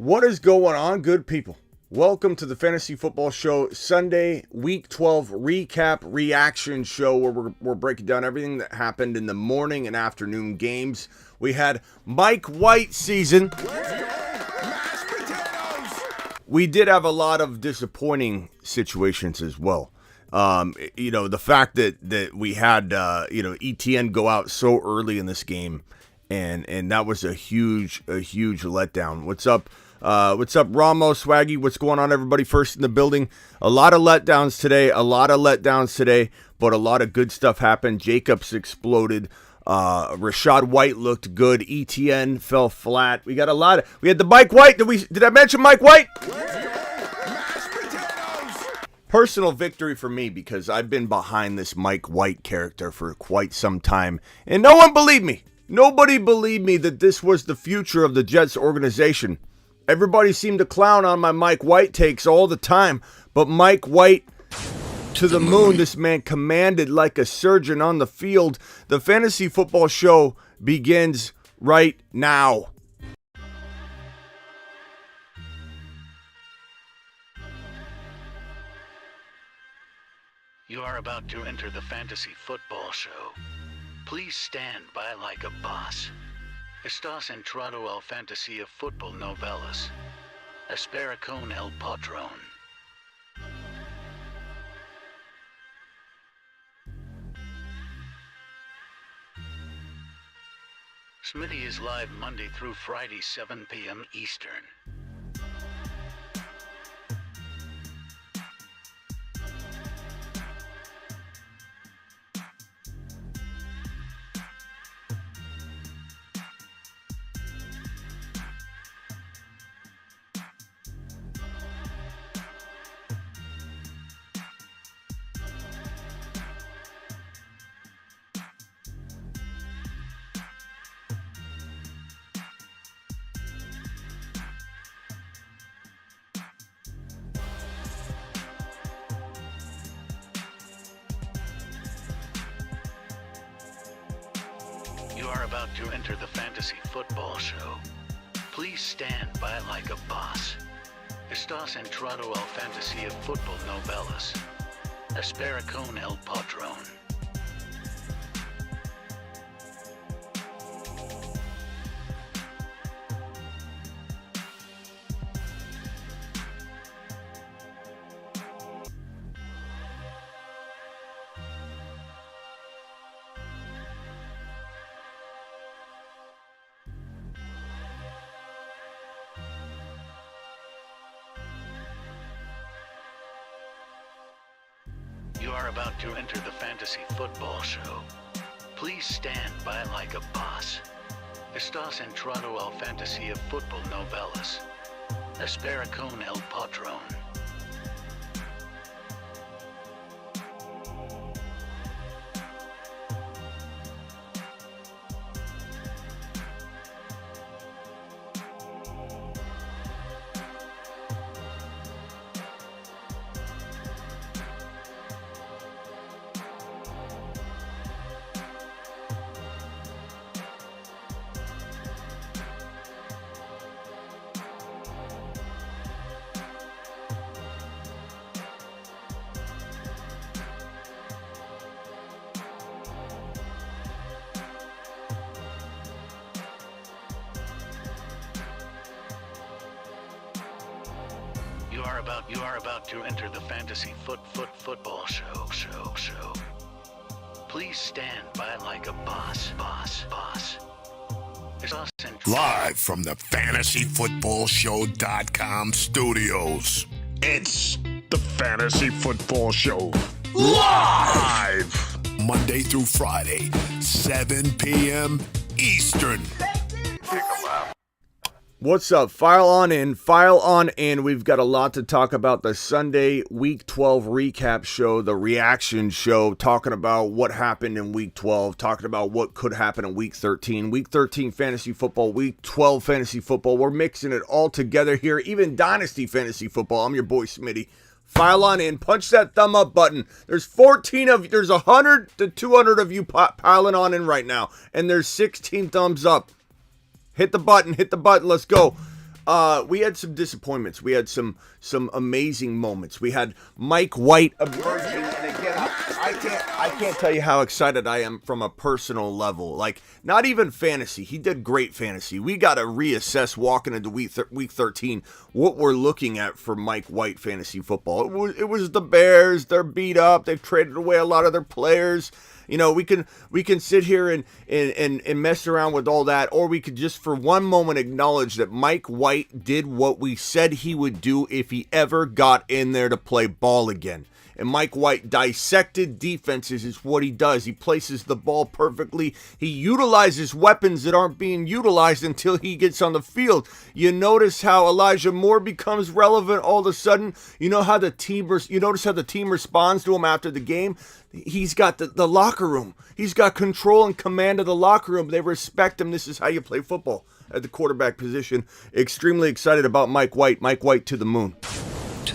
What is going on, good people? Welcome to the Fantasy Football Show Sunday Week 12 recap reaction show where we're breaking down everything that happened in the morning and afternoon games. We had Mike White season. We did have a lot of disappointing situations as well. The fact that we had ETN go out so early in this game, and that was a huge letdown. What's up? What's up, Ramos, Swaggy? What's going on, everybody? First in the building. A lot of letdowns today, but a lot of good stuff happened. Jacobs exploded. Rachaad White looked good. ETN fell flat. We had the Mike White. Did I mention Mike White? Personal victory for me because I've been behind this Mike White character for quite some time, and no one believed me. Nobody believed me that this was the future of the Jets organization. Everybody seemed to clown on my Mike White takes all the time, but Mike White to the moon. This man commanded like a surgeon on the field. The Fantasy Football Show begins right now. You are about to enter the Fantasy Football Show. Please stand by like a boss. Estás entrado al fantasía fútbol novelas. Espera con el patrón. Smitty is live Monday through Friday, 7 p.m. Eastern. You are about to enter the Fantasy Football Show. Please stand by like a boss. Estás entrado al fantasía fútbol novelas. Espera con el patrón. You are about to enter the Fantasy Football Show. Please stand by like a boss. Estás entrado al fantasía fútbol novelas. Espera con el patrón. You are about to enter the Fantasy Football Show. Please stand by like a boss. Live from the FantasyFootballShow.com studios. It's the Fantasy Football Show. Live! Monday through Friday, 7 p.m. Eastern. What's up? File on in. We've got a lot to talk about. The Sunday Week 12 recap show, the reaction show, talking about what happened in Week 12, talking about what could happen in Week 13. Week 13 fantasy football, Week 12 fantasy football. We're mixing it all together here, even Dynasty fantasy football. I'm your boy Smitty. File on in. Punch that thumb up button. There's 100 to 200 of you piling on in right now, and there's 16 thumbs up. Hit the button, let's go. We had some disappointments. We had some amazing moments. We had Mike White emerging, and again, I can't tell you how excited I am from a personal level. Like, not even fantasy. He did great fantasy. We got to reassess walking into week 13 what we're looking at for Mike White fantasy football. It was the Bears. They're beat up. They've traded away a lot of their players. You know, we can sit here and mess around with all that, or we could just for one moment acknowledge that Mike White did what we said he would do if he ever got in there to play ball again. And Mike White dissected defenses is what he does. He places the ball perfectly. He utilizes weapons that aren't being utilized until he gets on the field. You notice how Elijah Moore becomes relevant all of a sudden. You notice how the team responds to him after the game. He's got the locker room. He's got control and command of the locker room. They respect him. This is how you play football at the quarterback position. Extremely excited about Mike White. Mike White to the moon.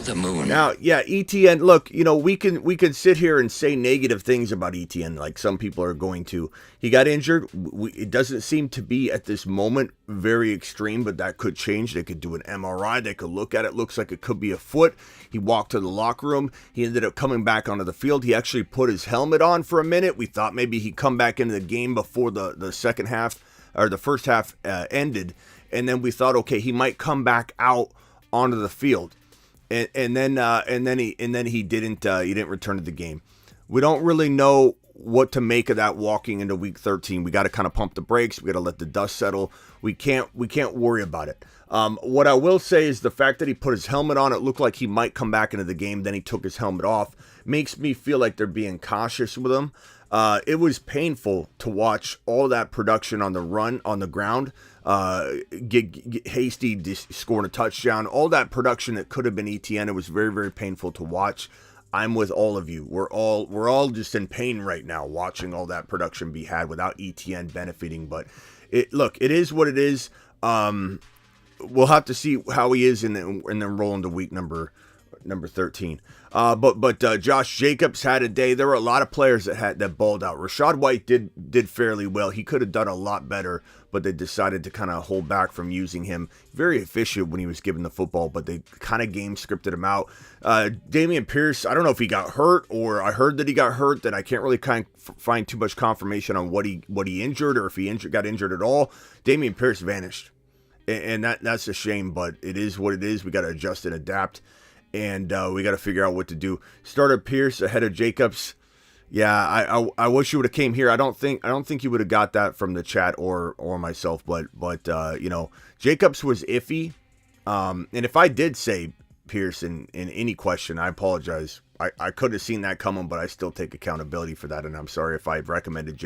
The moon. Now, yeah, ETN, look, you know, we can sit here and say negative things about ETN like some people are going to. He got injured. It doesn't seem to be at this moment very extreme, but that could change. They could do an MRI. They could look at it. Looks like it could be a foot. He walked to the locker room. He ended up coming back onto the field. He actually put his helmet on for a minute. We thought maybe he'd come back into the game before the second half or the first half ended. And then we thought, okay, he might come back out onto the field. And then he didn't return to the game. We don't really know what to make of that walking into week 13. We got to kind of pump the brakes. We got to let the dust settle. We can't worry about it. What I will say is the fact that he put his helmet on, it looked like he might come back into the game. Then he took his helmet off. Makes me feel like they're being cautious with him. It was painful to watch all that production on the run on the ground. Get Hasty scoring a touchdown, all that production that could have been ETN. It was very, very painful to watch. I'm with all of you. We're all just in pain right now watching all that production be had without ETN benefiting. But it is what it is. We'll have to see how he is and then roll into week number 13. But Josh Jacobs had a day. There were a lot of players that balled out. Rachaad White did fairly well. He could have done a lot better, but they decided to kind of hold back from using him. Very efficient when he was given the football, but they kind of game scripted him out. Dameon Pierce, I don't know if he got hurt or I heard that he got hurt. That I can't really find too much confirmation on what he injured or if he got injured at all. Dameon Pierce vanished, and that's a shame, but it is what it is. We got to adjust and adapt. And we got to figure out what to do. Started Pierce ahead of Jacobs. Yeah, I wish you would have came here. I don't think you would have got that from the chat or myself. But you know, Jacobs was iffy. And if I did say Pierce in any question, I apologize. I could have seen that coming, but I still take accountability for that. And I'm sorry if I've recommended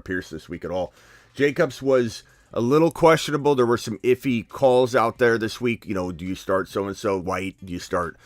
Pierce this week at all. Jacobs was a little questionable. There were some iffy calls out there this week. You know, do you start so-and-so White? Do you start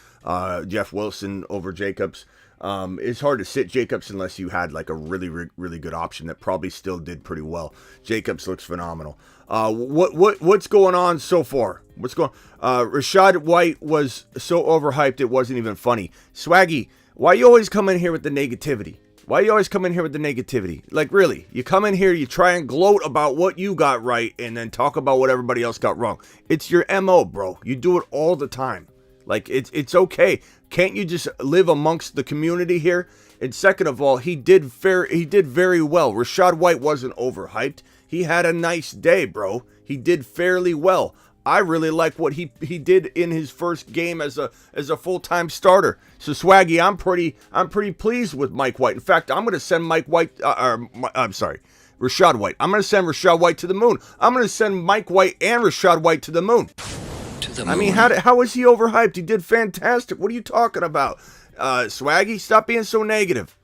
Jeff Wilson over Jacobs? It's hard to sit Jacobs unless you had like a really, really good option that probably still did pretty well. Jacobs looks phenomenal. What's going on so far? Rachaad White was so overhyped it wasn't even funny. Swaggy, why you always come in here with the negativity? Like, really, you come in here, you try and gloat about what you got right and then talk about what everybody else got wrong. It's your MO, bro. You do it all the time. Like, it's okay. Can't you just live amongst the community here? And second of all, he did very well. Rachaad White wasn't overhyped. He had a nice day, bro. He did fairly well. I really like what he did in his first game as a full-time starter. So Swaggy, I'm pretty pleased with Mike White. In fact, I'm going to send Rachaad White. I'm going to send Rachaad White to the moon. I'm going to send Mike White and Rachaad White to the moon. I mean, how is he overhyped? He did fantastic. What are you talking about? Swaggy, stop being so negative.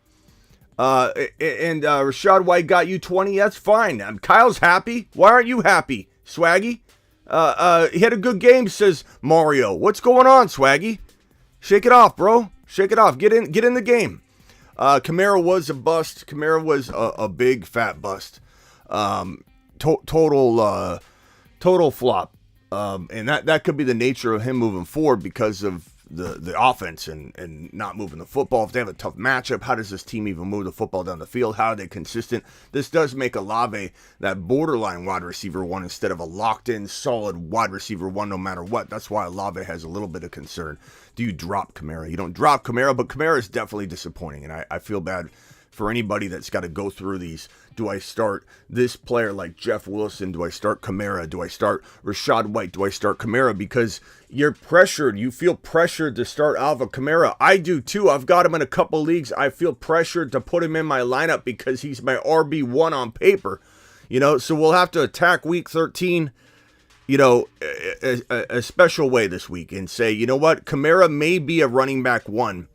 And Rachaad White got you 20. That's fine. Kyle's happy. Why aren't you happy, Swaggy? He had a good game, says Mario. What's going on, Swaggy? Shake it off, bro. Shake it off. Get in the game. Kamara was a bust. Kamara was a big fat bust. Total flop. And that could be the nature of him moving forward because of the offense and not moving the football. If they have a tough matchup, how does this team even move the football down the field? How are they consistent? This does make Olave that borderline wide receiver one instead of a locked-in, solid wide receiver one no matter what. That's why Olave has a little bit of concern. Do you drop Kamara? You don't drop Kamara, but Kamara is definitely disappointing, and I feel bad for anybody that's got to go through these. Do I start this player like Jeff Wilson? Do I start Kamara? Do I start Rachaad White? Do I start Kamara? Because you're pressured. You feel pressured to start Alvin Kamara. I do too. I've got him in a couple leagues. I feel pressured to put him in my lineup because he's my RB1 on paper. So we'll have to attack week 13, a special way this week and say, you know what? Kamara may be a running back one,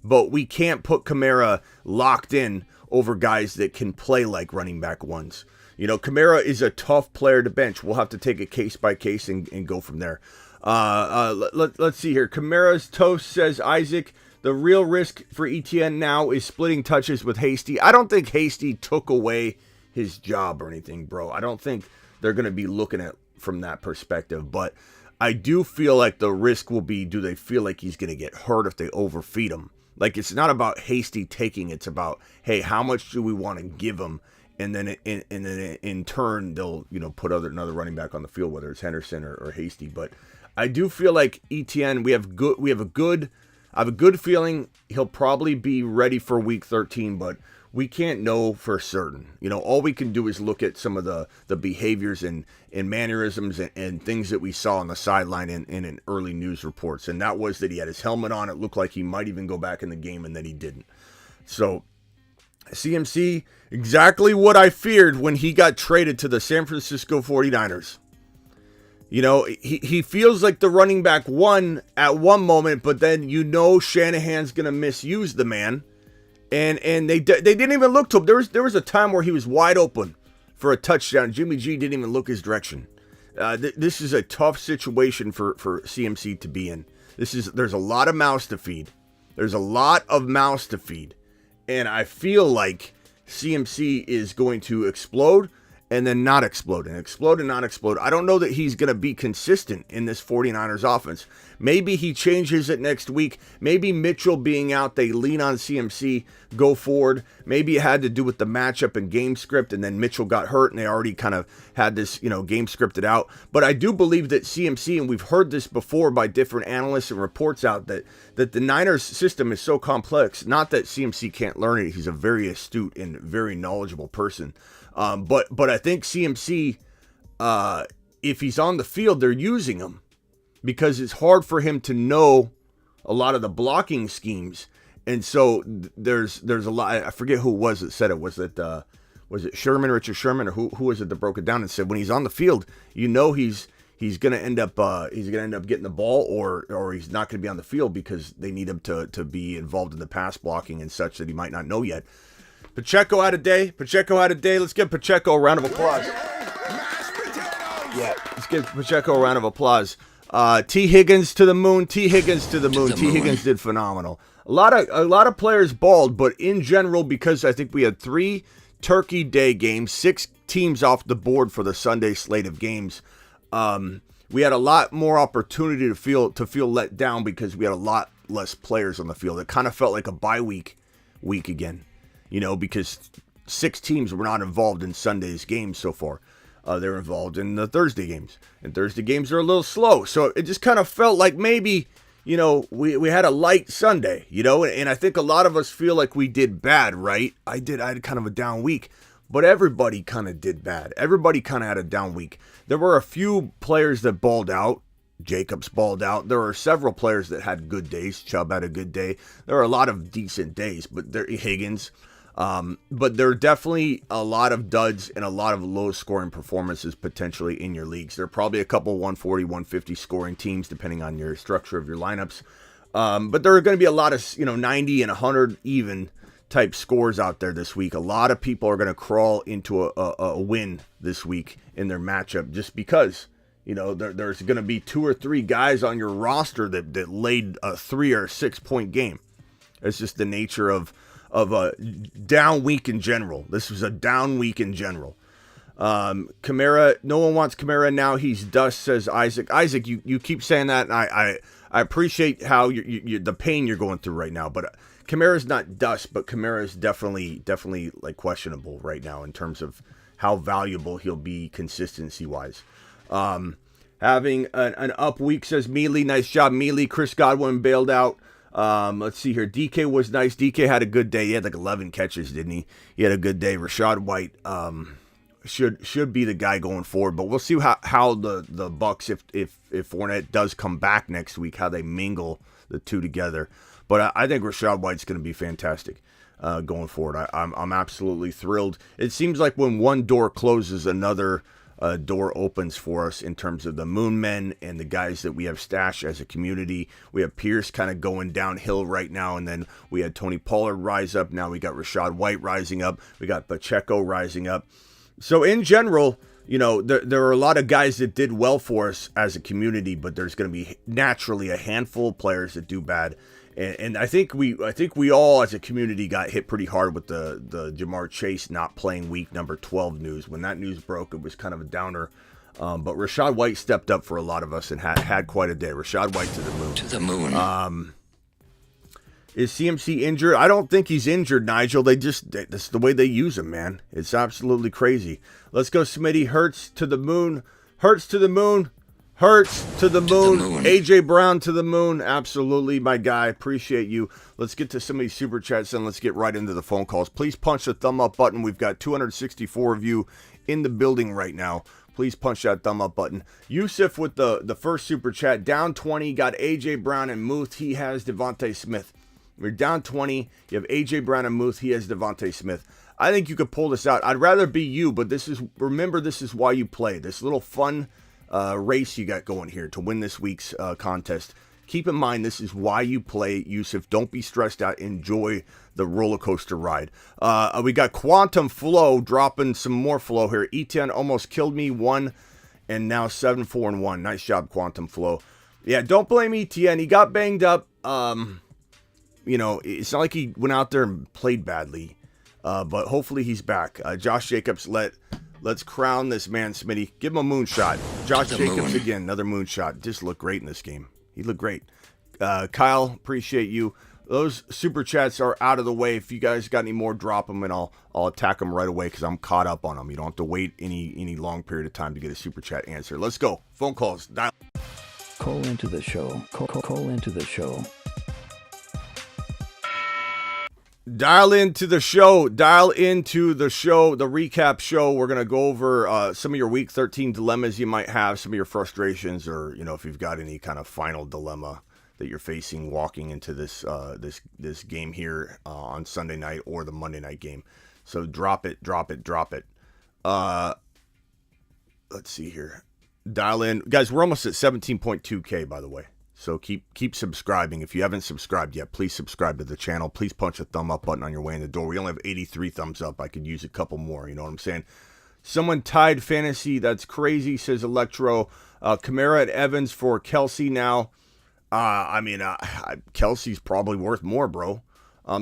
but we can't put Kamara locked in over guys that can play like running back ones. Kamara is a tough player to bench. We'll have to take it case by case and go from there. Let's see here. Kamara's Toast says, Isaac, the real risk for ETN now is splitting touches with Hasty. I don't think Hasty took away his job or anything, bro. I don't think they're going to be looking at from that perspective, but I do feel like the risk will be, do they feel like he's going to get hurt if they overfeed him? Like, it's not about Hasty taking, it's about, hey, how much do we want to give him? And then in turn, they'll, put another running back on the field, whether it's Henderson or Hasty. But I do feel like ETN, I have a good feeling he'll probably be ready for week 13, but we can't know for certain. All we can do is look at some of the behaviors and mannerisms and things that we saw on the sideline in early news reports. And that was that he had his helmet on. It looked like he might even go back in the game, and then he didn't. So CMC, exactly what I feared when he got traded to the San Francisco 49ers. He feels like the running back one at one moment, but then Shanahan's going to misuse the man. And they didn't even look to him. There was a time where he was wide open for a touchdown. Jimmy G didn't even look his direction. This is a tough situation for CMC to be in. There's a lot of mouths to feed. And I feel like CMC is going to explode and then not explode, and explode and not explode. I don't know that he's going to be consistent in this 49ers offense. Maybe he changes it next week. Maybe Mitchell being out, they lean on CMC, go forward. Maybe it had to do with the matchup and game script, and then Mitchell got hurt, and they already kind of had this, game scripted out. But I do believe that CMC, and we've heard this before by different analysts and reports out, that the Niners system is so complex. Not that CMC can't learn it. He's a very astute and very knowledgeable person. But I think CMC, if he's on the field, they're using him because it's hard for him to know a lot of the blocking schemes. And so there's a lot. I forget who it was that said it. Was it Sherman, Richard Sherman, or who was it that broke it down and said when he's on the field, he's going to end up getting the ball or he's not going to be on the field because they need him to be involved in the pass blocking and such that he might not know yet. Pacheco had a day. Let's give Pacheco a round of applause. Yeah, let's give Pacheco a round of applause. T. Higgins to the moon. T. Higgins did phenomenal. A lot of players balled, but in general, because I think we had 3 Turkey Day games, 6 teams off the board for the Sunday slate of games. We had a lot more opportunity to feel let down because we had a lot less players on the field. It kind of felt like a bye week again. Because 6 teams were not involved in Sunday's games so far. They're involved in the Thursday games. And Thursday games are a little slow. So it just kind of felt like maybe, we had a light Sunday, and I think a lot of us feel like we did bad, right? I had kind of a down week. But everybody kind of did bad. Everybody kind of had a down week. There were a few players that balled out. Jacobs balled out. There were several players that had good days. Chubb had a good day. There were a lot of decent days, but Higgins. But there are definitely a lot of duds and a lot of low-scoring performances potentially in your leagues. There are probably a couple 140, 150 scoring teams depending on your structure of your lineups. But there are going to be a lot of 90 and 100 even type scores out there this week. A lot of people are going to crawl into a win this week in their matchup just because there's going to be 2 or 3 guys on your roster that laid a 3 or 6 point game. It's just the nature of a down week in general. This was a down week in general. Kamara, no one wants Kamara now. He's dust, says Isaac. Isaac, you keep saying that, and I appreciate how you the pain you're going through right now. But Kamara's not dust, but Kamara's definitely like questionable right now in terms of how valuable he'll be consistency wise. Having an up week, says Mealy. Nice job, Mealy. Chris Godwin bailed out. Let's see here. DK was nice. DK had a good day. He had like 11 catches, didn't he? He had a good day. Rachaad White should be the guy going forward, but we'll see how the Bucks, if Fournette does come back next week, how they mingle the two together. But I think Rachaad White's going to be fantastic going forward. I'm absolutely thrilled. It seems like when one door closes, another door opens for us in terms of the Moon Men and the guys that we have stashed as a community. We have Pierce kind of going downhill right now, and then we had Tony Pollard rise up. Now we got Rachaad White rising up. We got Pacheco rising up. So in general, you know, there are a lot of guys that did well for us as a community, but there's going to be naturally a handful of players that do bad. And I think we all as a community got hit pretty hard with the Jamar Chase not playing week number 12 news. When that news broke, it was kind of a downer. But Rachaad White stepped up for a lot of us and had quite a day. Rachaad White to the moon. To the moon. Is CMC injured? I don't think he's injured, Nigel. That's the way they use him, man. It's absolutely crazy. Let's go, Smitty. Hurts to the moon. Hurts to the moon. Hurts to the moon. AJ Brown to the moon. Absolutely, my guy. Appreciate you. Let's get to some of these super chats and let's get right into the phone calls. Please punch the thumb up button. We've got 264 of you in the building right now. Please punch that thumb up button. Yusuf with the first super chat. Down 20. Got AJ Brown and Muth. He has Devontae Smith. We're down 20. You have AJ Brown and Muth. He has Devontae Smith. I think you could pull this out. I'd rather be you, but this is why you play. This little fun race you got going here to win this week's contest. Keep in mind, this is why you play, Yusuf. Don't be stressed out. Enjoy the roller coaster ride. We got Quantum Flow dropping some more flow here. E10 almost killed me, 1, and now 7-4-1. Nice job, Quantum Flow. Yeah, don't blame ETN. He got banged up. You know, it's not like he went out there and played badly, but hopefully he's back. Josh Jacobs, let's crown this man, Smitty. Give him a moonshot. Josh Jacobs again, another moonshot. Just looked great in this game. He looked great. Kyle, appreciate you. Those super chats are out of the way. If you guys got any more, drop them and I'll attack them right away because I'm caught up on them. You don't have to wait any long period of time to get a super chat answer. Let's go. Phone calls. Dial. Call into the show. Call into the show. Dial into the show, the recap show. We're going to go over some of your week 13 dilemmas you might have, some of your frustrations, or, you know, if you've got any kind of final dilemma that you're facing walking into this game here on Sunday night or the Monday night game. So drop it. Let's see here. Dial in. Guys, we're almost at 17.2K, by the way. So keep subscribing. If you haven't subscribed yet, please subscribe to the channel. Please punch a thumb up button on your way in the door. We only have 83 thumbs up. I could use a couple more. You know what I'm saying? Someone tied fantasy. That's crazy, says Electro. Kamara at Evans for Kelsey now. Kelsey's probably worth more, bro.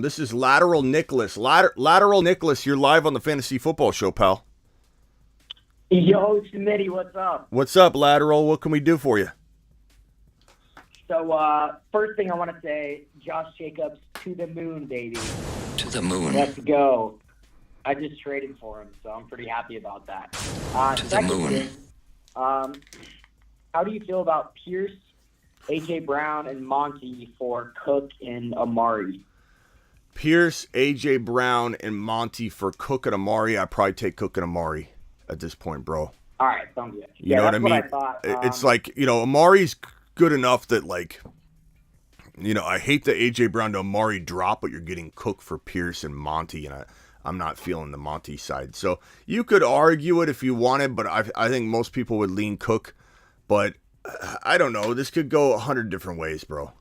This is Lateral Nicholas. Lateral Nicholas, you're live on the Fantasy Football Show, pal. Yo, Smitty, what's up? What's up, Lateral? What can we do for you? So, first thing I want to say, Josh Jacobs to the moon, baby. To the moon. Let's go. I just traded for him, so I'm pretty happy about that. To the moon. Thing, how do you feel about Pierce, A.J. Brown, and Monty for Cook and Amari? Pierce, A.J. Brown, and Monty for Cook and Amari. I'd probably take Cook and Amari at this point, bro. All right, sounds good. You know what I mean? I thought. It's like, you know, Amari's good enough that, like, you know, I hate the A.J. Brown to Amari drop, but you're getting Cook for Pierce and Monty, and I'm not feeling the Monty side. So you could argue it if you wanted, but I think most people would lean Cook. But I don't know. This could go 100 different ways, bro.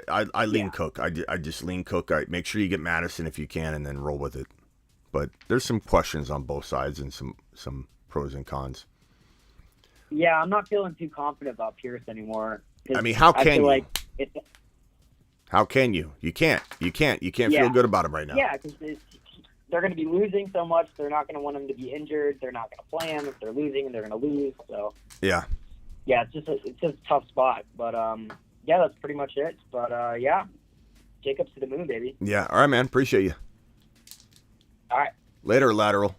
I lean Cook. I just lean Cook. I make sure you get Madison if you can, and then roll with it. But there's some questions on both sides and some pros and cons. Yeah, I'm not feeling too confident about Pierce anymore. I mean, how can you? Like how can you? You can't. You can't feel good about him right now. Yeah, because they're going to be losing so much. They're not going to want him to be injured. They're not going to play him if they're losing, and they're going to lose. So Yeah. yeah, it's just a tough spot. But yeah, that's pretty much it. But yeah, Jacobs to the moon, baby. Yeah. All right, man. Appreciate you. All right. Later, lateral.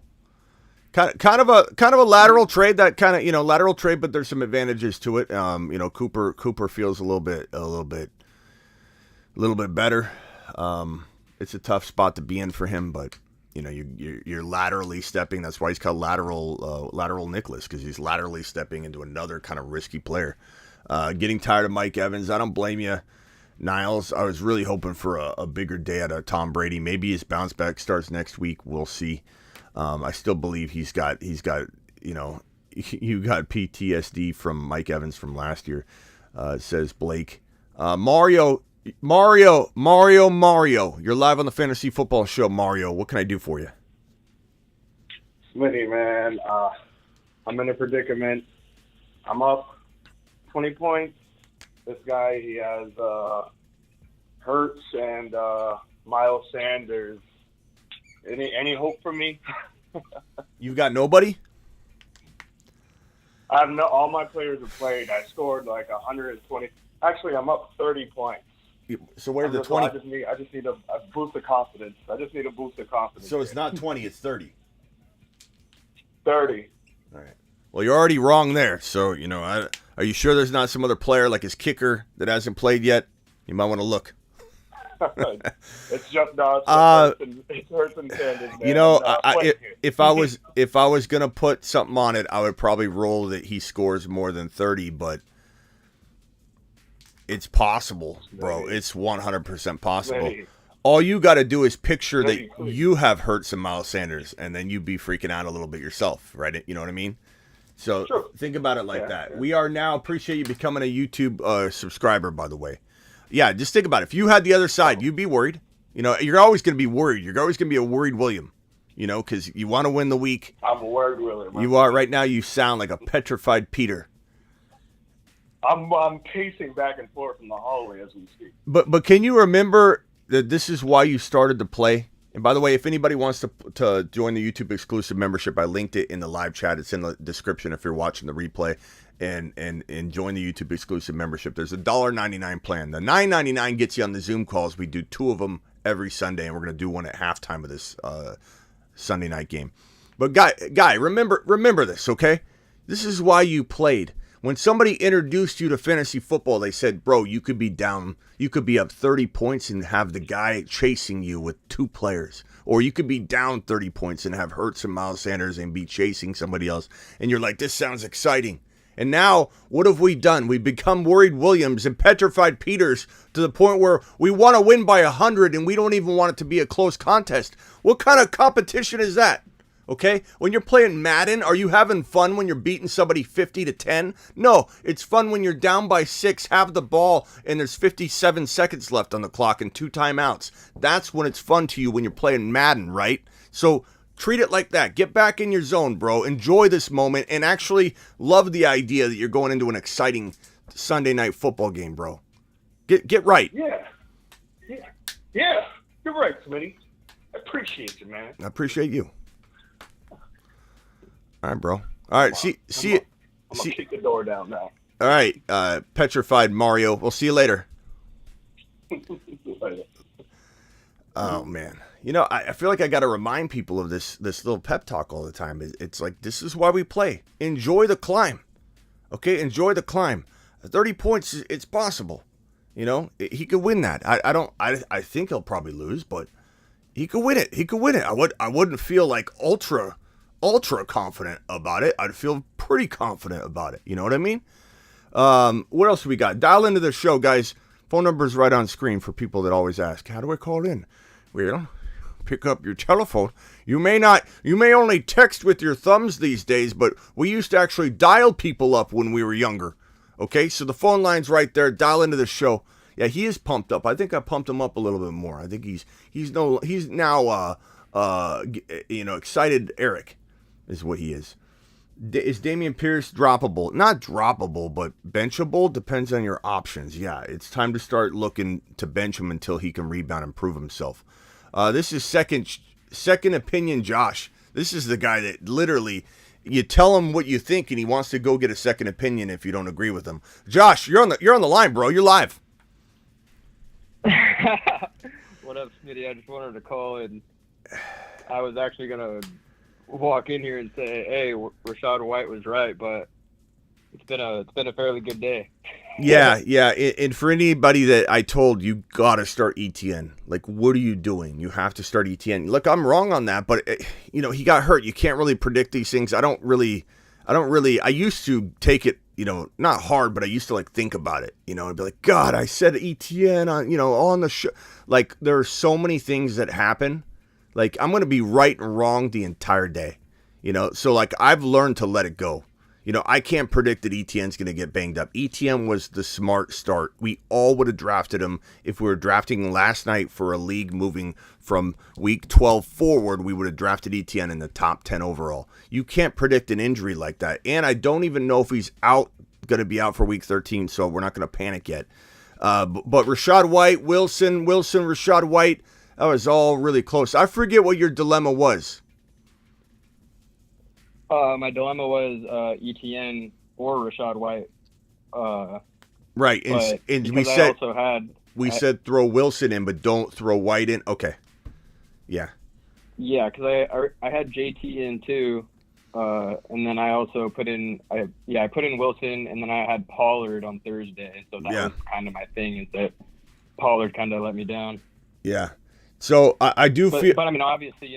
Kind of a lateral trade, that kind of, lateral trade, but there's some advantages to it. Cooper feels a little bit better. It's a tough spot to be in for him, but you're laterally stepping. That's why he's called lateral Nicholas, because he's laterally stepping into another kind of risky player. Getting tired of Mike Evans. I don't blame you, Niles. I was really hoping for a bigger day out of Tom Brady. Maybe his bounce back starts next week. We'll see. I still believe he's got you got PTSD from Mike Evans from last year, says Blake. Mario. You're live on the Fantasy Football Show, Mario. What can I do for you? Smitty, man, I'm in a predicament. I'm up 20 points. This guy, he has Hurts and Miles Sanders. Any hope for me? You've got nobody? All my players have played. I scored like 120. Actually, I'm up 30 points. So where's the 20? I just need a boost of confidence. So it's not 20, it's 30. 30. All right. Well, you're already wrong there. So, are you sure there's not some other player like his kicker that hasn't played yet? You might want to look. It's just it's Hurts and Sanders. Man. If I was gonna put something on it, I would probably roll that he scores more than 30, but it's possible, bro. It's 100% possible. Maybe. All you got to do is picture Maybe, that please. you have Hurts and Miles Sanders, and then you'd be freaking out a little bit yourself, right? You know what I mean? So True. Think about it like that. Yeah. We are now, appreciate you becoming a YouTube subscriber, by the way. Yeah, just think about it. If you had the other side, you'd be worried. You're always going to be worried. You're always going to be a worried William, because you want to win the week. I'm a worried William. You are right now. You sound like a petrified Peter. I'm pacing back and forth in the hallway as we speak. But can you remember that this is why you started to play? And by the way, if anybody wants to join the YouTube exclusive membership, I linked it in the live chat. It's in the description if you're watching the replay. And join the YouTube exclusive membership. There's a $1.99 plan. The $9.99 gets you on the Zoom calls. We do 2 of them every Sunday, and we're going to do one at halftime of this Sunday night game. But guy, remember this, okay? This is why you played. When somebody introduced you to fantasy football, they said, bro, you could be down. You could be up 30 points and have the guy chasing you with 2 players. Or you could be down 30 points and have Hurts and Miles Sanders and be chasing somebody else. And you're like, this sounds exciting. And now, what have we done? We've become worried Williams and petrified Peters to the point where we want to win by 100 and we don't even want it to be a close contest. What kind of competition is that? Okay? When you're playing Madden, are you having fun when you're beating somebody 50-10? No, it's fun when you're down by 6, have the ball, and there's 57 seconds left on the clock and 2 timeouts. That's when it's fun to you when you're playing Madden, right? So treat it like that. Get back in your zone, bro. Enjoy this moment and actually love the idea that you're going into an exciting Sunday night football game, bro. Get right. Yeah. You're right, Smitty. I appreciate you, man. I appreciate you. All right, bro. All right, see you. I'm gonna kick the door down now. All right, petrified Mario. We'll see you later. Later. Oh man, I feel like I got to remind people of this little pep talk all the time. It's like, this is why we play. Enjoy the climb, okay? Enjoy the climb. 30 points, it's possible. He could win that. I think he'll probably lose, but he could win it. I wouldn't feel like ultra confident about it. I'd feel pretty confident about it. You know what I mean? What else we got? Dial into the show, guys. Phone number's right on screen for people that always ask, how do I call in? Well, pick up your telephone. You may only text with your thumbs these days, but we used to actually dial people up when we were younger. Okay, so the phone line's right there. Dial into the show. Yeah, he is pumped up. I think I pumped him up a little bit more. I think he's now excited Eric is what he is. Is Dameon Pierce droppable? Not droppable, but benchable. Depends on your options. Yeah, it's time to start looking to bench him until he can rebound and prove himself. This is second second opinion Josh. This is the guy that literally, you tell him what you think, and he wants to go get a second opinion if you don't agree with him. Josh, you're on the line, bro. You're live. What up, Smitty? I just wanted to call, and I was actually gonna walk in here and say, "Hey, Rachaad White was right," but it's been a fairly good day. Yeah. And for anybody that I told, you got to start ETN. Like, what are you doing? You have to start ETN. Look, I'm wrong on that, but he got hurt. You can't really predict these things. I used to take it, not hard, but I used to like think about it, and be like, God, I said ETN on the show. Like, there are so many things that happen. Like, I'm going to be right and wrong the entire day, So like, I've learned to let it go. I can't predict that ETN's going to get banged up. ETN was the smart start. We all would have drafted him if we were drafting last night for a league moving from week 12 forward. We would have drafted ETN in the top 10 overall. You can't predict an injury like that. And I don't even know if he's going to be out for week 13, so we're not going to panic yet. But Rachaad White, Wilson, Rachaad White, that was all really close. I forget what your dilemma was. My dilemma was ETN or Rachaad White. Right, and we said throw Wilson in, but don't throw White in. Okay, yeah. Yeah, because I had JT in too, and then I also put in I put in Wilson, and then I had Pollard on Thursday, and so that was kind of my thing, is that Pollard kind of let me down. Yeah, so I do feel, but I mean, obviously,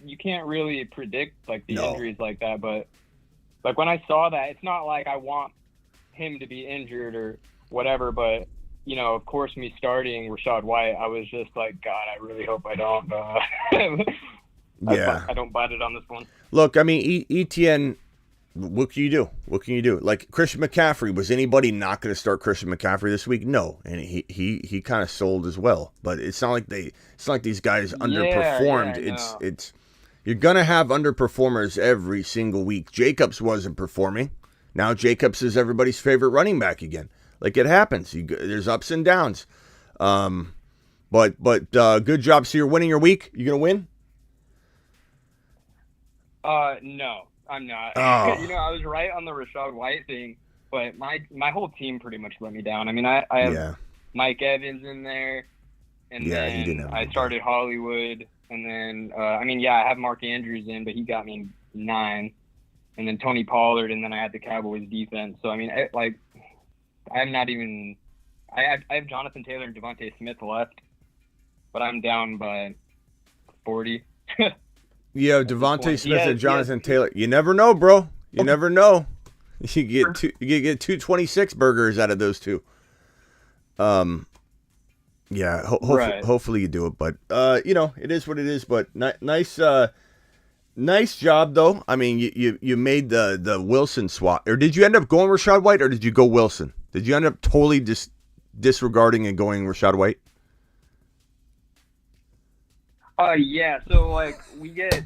you can't really predict like the injuries like that, but like when I saw that, it's not like I want him to be injured or whatever, but of course, me starting Rachaad White, I was just like, God, I really hope I don't. I don't bite it on this one. Look, I mean, ETN. What can you do? Like Christian McCaffrey, was anybody not going to start Christian McCaffrey this week? No, and he kind of sold as well. But it's not like these guys underperformed. It's you're gonna have underperformers every single week. Jacobs wasn't performing. Now Jacobs is everybody's favorite running back again. Like, it happens. There's ups and downs. But good job. So you're winning your week. You gonna win? No, I'm not. Oh. I was right on the Rachaad White thing, but my whole team pretty much let me down. I mean, I have Mike Evans in there, and then I started Hollywood, and then I have Mark Andrews in, but he got me 9, and then Tony Pollard, and then I had the Cowboys defense. So I mean, I'm not even. I have Jonathan Taylor and Devontae Smith left, but I'm down by 40. Yeah, Devontae Smith and Jonathan Taylor. You never know, bro. You never know. You get 226 burgers out of those two. Yeah, hopefully you do it, but it is what it is. But nice job though. I mean, you made the Wilson swap, or did you end up going Rachaad White, or did you go Wilson? Did you end up totally disregarding and going Rachaad White? Yeah. So like we get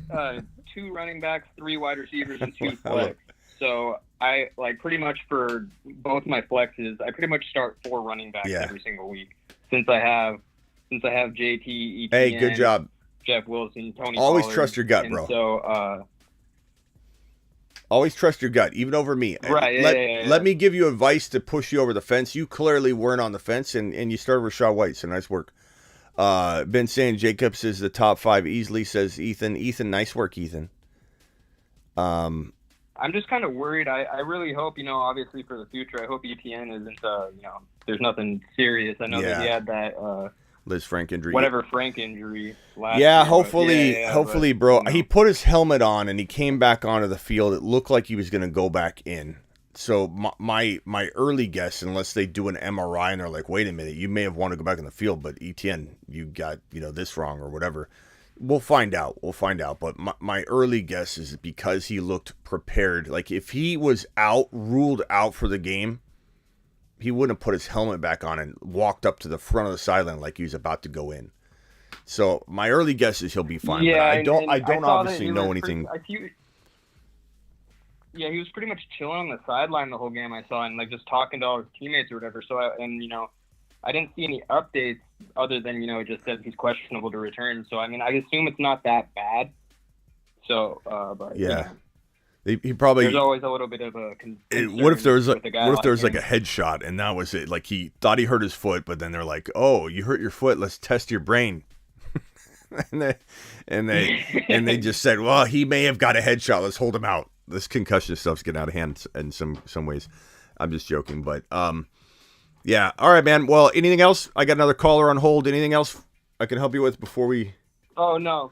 2 running backs, 3 wide receivers, and 2 flex. So I pretty much for both my flexes, I pretty much start 4 running backs every single week. Since I have JT, ETN, hey, good job, Jeff Wilson, Tony. Always Pollard, trust your gut, bro. So always trust your gut, even over me. Right. Let me give you advice to push you over the fence. You clearly weren't on the fence, and you started Rachaad White, so nice work. Been saying Jacobs is the top 5 easily, says Ethan. Ethan, nice work, Ethan. I'm just kind of worried. I really hope, obviously for the future, I hope ETN isn't, there's nothing serious. I know that he had that Liz Frank injury. Whatever Frank injury last year. Hopefully, bro. He put his helmet on and he came back onto the field. It looked like he was going to go back in. So my early guess, unless they do an MRI and they're like, wait a minute, you may have wanted to go back in the field, but ETN, you got this wrong or whatever. We'll find out. But my early guess is because he looked prepared. Like, if he was ruled out for the game, he wouldn't have put his helmet back on and walked up to the front of the sideline like he was about to go in. So my early guess is he'll be fine. Yeah, but I don't obviously know anything. Yeah, he was pretty much chilling on the sideline the whole game I saw, and like just talking to all his teammates or whatever. So I didn't see any updates other than, it just said he's questionable to return. So, I mean, I assume it's not that bad. So, but yeah. He probably. There's always a little bit of a concern. What if there was like a him. headshot and that was it? Like he thought he hurt his foot, but then they're like, "Oh, you hurt your foot. Let's test your brain." and they just said, "Well, he may have got a headshot. Let's hold him out." This concussion stuff's getting out of hand in some ways. I'm just joking, but yeah. All right, man. Well, anything else? I got another caller on hold. Anything else I can help you with before we? Oh no.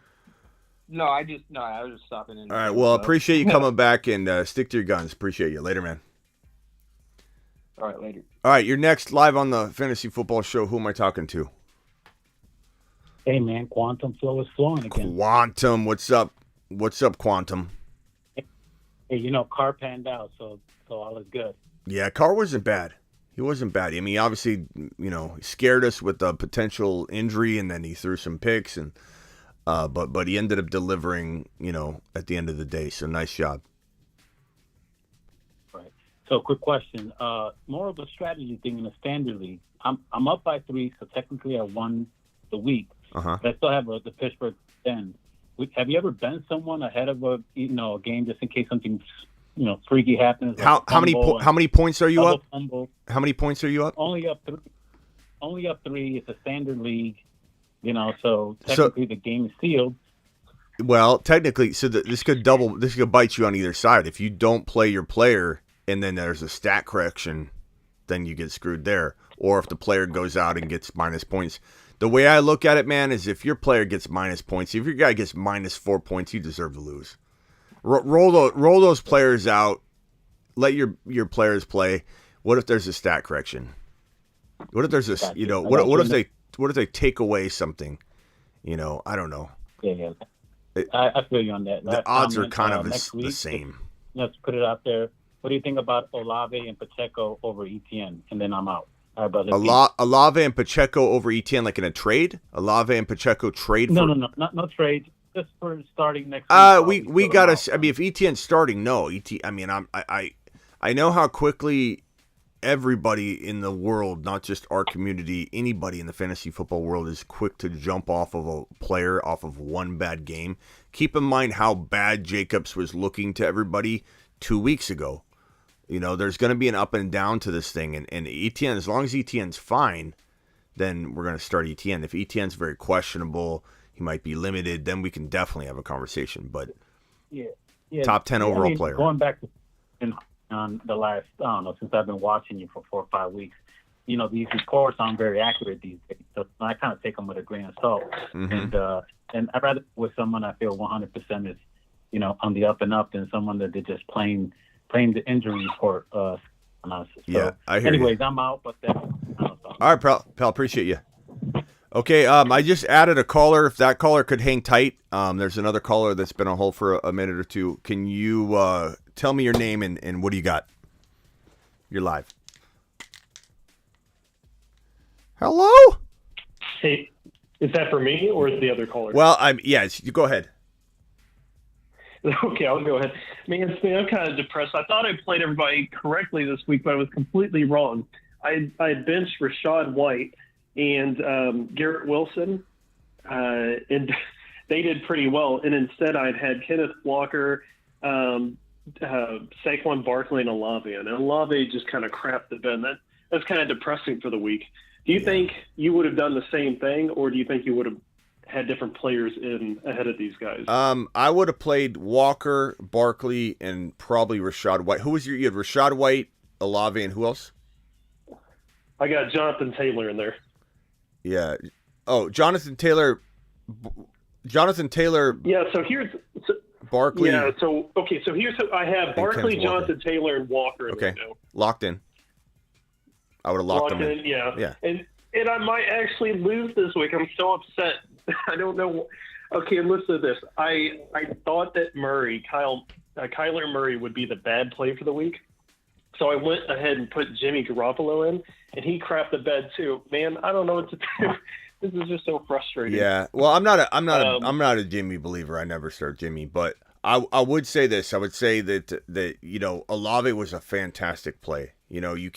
No, I was just stopping in. All right, well, appreciate you coming back and stick to your guns. Appreciate you. Later, man. All right, later. All right, you're next live on the Fantasy Football Show. Who am I talking to? Hey, man, Quantum Flow is flowing again. Quantum, what's up? What's up, Quantum? Hey, Carr panned out, so all is good. Yeah, Carr wasn't bad. He wasn't bad. I mean, obviously, he scared us with the potential injury, and then he threw some picks and. But he ended up delivering, at the end of the day. So nice job. Right. So quick question. More of a strategy thing in the standard league. I'm up by 3, so technically I won the week. Uh-huh. But I still have the Pittsburgh end. Have you ever been someone ahead of a game just in case something freaky happens? How many points are you up? How many points are you up? Only up 3. It's a standard league. So technically the game is sealed. Well, technically, so this could bite you on either side. If you don't play your player and then there's a stat correction, then you get screwed there. Or if the player goes out and gets minus points. The way I look at it, man, is if your player gets minus points, if your guy gets minus 4 points, you deserve to lose. Roll those players out. Let your players play. What if there's a stat correction? What if there's a what if they take away something? I don't know. Yeah. I feel you on that. The odds are kind of the same. Let's put it out there. What do you think about Olave and Pacheco over ETN? And then I'm out. All right, brother. Olave and Pacheco over ETN, like in a trade? Olave and Pacheco trade? No, not trade. Just for starting next week. We gotta. I mean, if ETN's starting, no. I know how quickly everybody in the world, not just our community, anybody in the fantasy football world is quick to jump off of a player off of one bad game. Keep in mind how bad Jacobs was looking to everybody 2 weeks ago. There's going to be an up and down to this thing. And ETN, as long as ETN's fine, then we're going to start ETN. If ETN's very questionable, he might be limited, then we can definitely have a conversation. But yeah, top 10 overall player. Going back to on the last, since I've been watching you for 4 or 5 weeks, these reports aren't very accurate these days. So I kind of take them with a grain of salt. Mm-hmm. And I'd rather with someone I feel 100% is, on the up and up than someone that did just plain the injury report. So, yeah, I hear anyways, you. I'm out, but all right, pal, appreciate you. Okay, I just added a caller. If that caller could hang tight, there's another caller that's been on hold for a minute or two. Can you tell me your name and what do you got? You're live. Hello? Hey, is that for me or is the other caller? Well, you go ahead. Okay, I'll go ahead. Man, I'm kind of depressed. I thought I played everybody correctly this week, but I was completely wrong. I benched Rachaad White and Garrett Wilson, and they did pretty well. And instead, I'd had Kenneth Walker, Saquon Barkley, and Olave. And Olave just kind of crapped the bed. That's kind of depressing for the week. Do you think you would have done the same thing, or do you think you would have had different players in ahead of these guys? I would have played Walker, Barkley, and probably Rachaad White. You had Rachaad White, Olave, and who else? I got Jonathan Taylor in there. Yeah. Oh, Jonathan Taylor. Yeah. So here's Barkley. Yeah. So okay. So here's I have Barkley, Jonathan Taylor, and Walker. Okay. Locked in. I would have locked them in. Yeah. Yeah. And I might actually lose this week. I'm so upset. I don't know. Okay, and listen to this. I thought that Kyler Murray would be the bad play for the week. So I went ahead and put Jimmy Garoppolo in, and he crapped the bed too. Man, I don't know what to do. This is just so frustrating. Yeah. Well, I'm not a Jimmy believer. I never start Jimmy, but I would say this. I would say that Olave was a fantastic play. You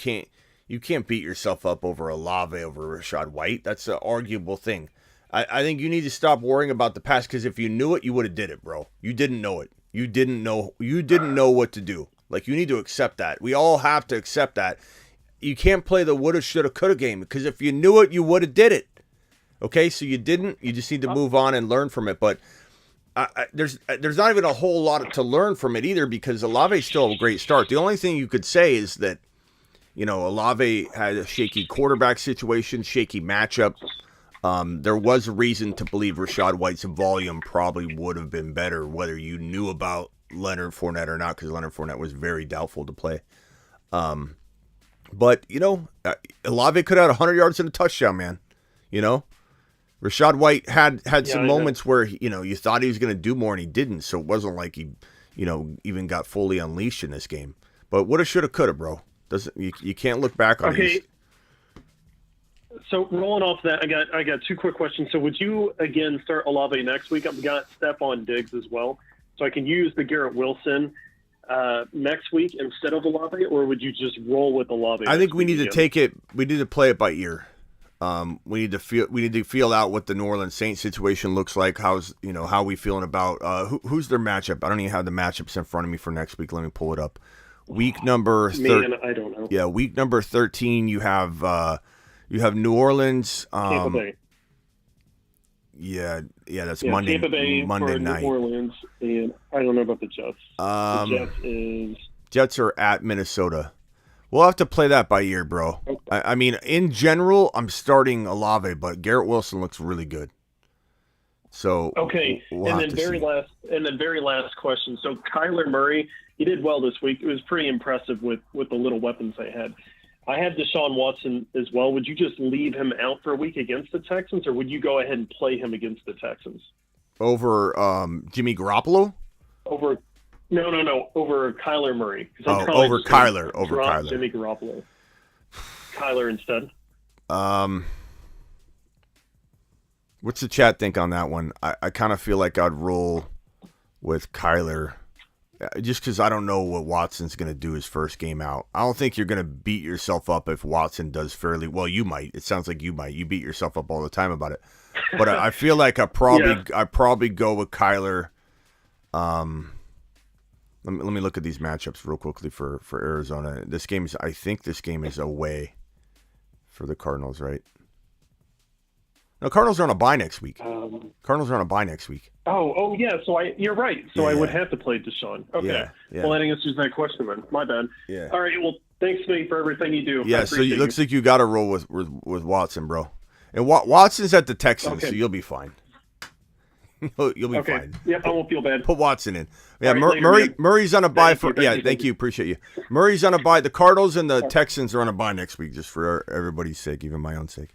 You can't beat yourself up over Olave over Rachaad White. That's an arguable thing. I think you need to stop worrying about the past, because if you knew it, you would have did it, bro. You didn't know it. You didn't know what to do. Like, you need to accept that. We all have to accept that. You can't play the woulda, shoulda, coulda game, because if you knew it, you would have did it. Okay, so you didn't. You just need to move on and learn from it. But there's not even a whole lot to learn from it either, because Olave's still a great start. The only thing you could say is that, Olave had a shaky quarterback situation, shaky matchup. There was a reason to believe Rachaad White's volume probably would have been better, whether you knew about Leonard Fournette or not, because Leonard Fournette was very doubtful to play. But, Olave could have had 100 yards and a touchdown, man. Rachaad White had some moments where, you thought he was going to do more and he didn't. So it wasn't like he, even got fully unleashed in this game. But woulda, shoulda, coulda, bro. You can't look back on these. So rolling off that, I got two quick questions. So would you again start Olave next week? I've got Stephon Diggs as well, so I can use the Garrett Wilson next week instead of Olave, or would you just roll with Olave? I think we need to take it. We need to play it by ear. We need to feel out what the New Orleans Saints situation looks like. How we feeling about who's their matchup? I don't even have the matchups in front of me for next week. Let me pull it up. Week number I don't know. Yeah, week number 13. You have New Orleans. Tampa Bay. Yeah, that's yeah, Monday. Tampa Bay Monday for night. New Orleans, and I don't know about the Jets. The Jets are at Minnesota. We'll have to play that by ear, bro. Okay. I mean, in general, I'm starting Olave, but Garrett Wilson looks really good. So okay, and then very last question. So Kyler Murray, he did well this week. It was pretty impressive with the little weapons they had. I had Deshaun Watson as well. Would you just leave him out for a week against the Texans, or would you go ahead and play him against the Texans? Over Jimmy Garoppolo? Over Kyler Murray. Over Kyler. Jimmy Garoppolo. Kyler instead. What's the chat think on that one? I kind of feel like I'd roll with Kyler. Just because I don't know what Watson's going to do his first game out. I don't think you're going to beat yourself up if Watson does fairly well. You might. It sounds like you might. You beat yourself up all the time about it. But I feel like I probably go with Kyler. Let me look at these matchups real quickly for Arizona. I think this game is away for the Cardinals, right? No, Cardinals are on a bye next week. Oh yeah. So you're right. So I would have to play Deshaun. Okay. Yeah. Well, that answers that question then. My bad. Yeah. All right. Well, thanks, mate, for everything you do. Yeah. So it looks like you got to roll with Watson, bro. And Watson's at the Texans, so you'll be fine. You'll be fine. Yep. I won't feel bad. Put Watson in. Yeah. Right, Murray's on a bye Thank you. Appreciate you. Murray's on a bye. The Cardinals and the Texans are on a bye next week, just for everybody's sake, even my own sake.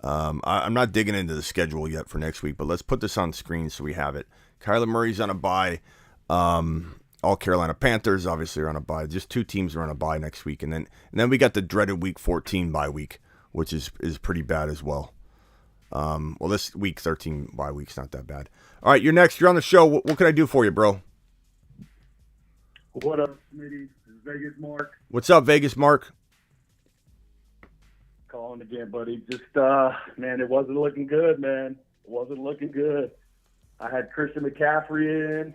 I'm not digging into the schedule yet for next week, but let's put this on screen so we have it. Kyler Murray's on a bye. All Carolina Panthers obviously are on a bye. Just two teams are on a bye next week, and then we got the dreaded Week 14 bye week, which is pretty bad as well. Well, this Week 13 bye week's not that bad. All right, you're next. You're on the show. What can I do for you, bro? What up, Smitty? This is Vegas Mark. What's up, Vegas Mark? Calling again, buddy. Just, man, it wasn't looking good, man. It wasn't looking good. I had Christian McCaffrey in.